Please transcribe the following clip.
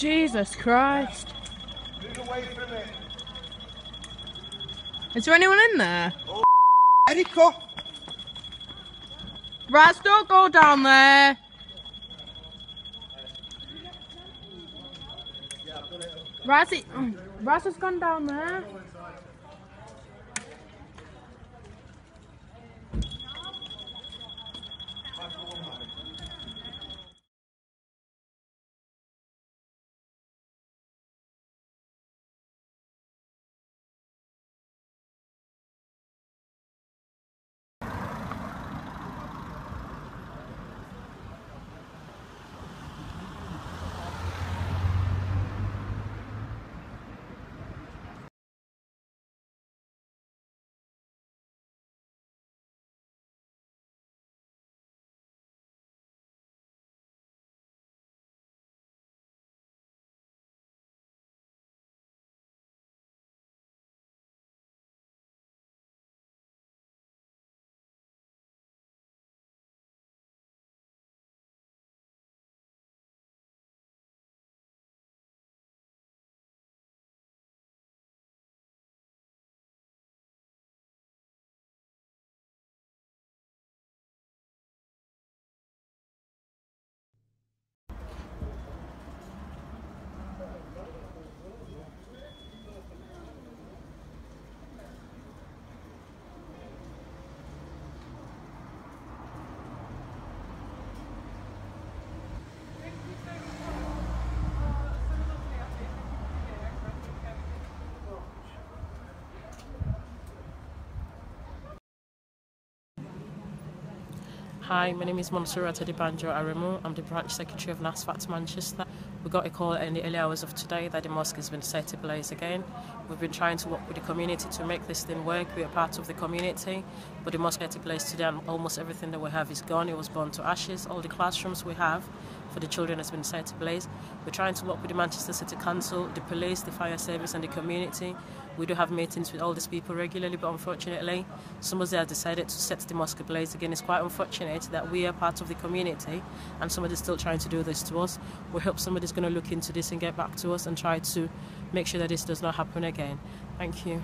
Jesus Christ. Move away from it. Is there anyone in there? Oh, Erico. Raz, don't go down there. Raz has gone down there. Hi, my name is Aremu. I'm the branch secretary of NASFAT Manchester. We got a call in the early hours of today that the mosque has been set ablaze again. We've been trying to work with the community to make this thing work. We are part of the community, but the mosque set ablaze today and almost everything that we have is gone. It was burned to ashes. All the classrooms we have for the children has been set ablaze. We're trying to work with the Manchester City Council, the police, the fire service and the community. We do have meetings with all these people regularly, but unfortunately, somebody has decided to set the mosque ablaze again. It's quite unfortunate that we are part of the community and somebody's still trying to do this to us. We hope somebody's going to look into this and get back to us and try to make sure that this does not happen again. Thank you.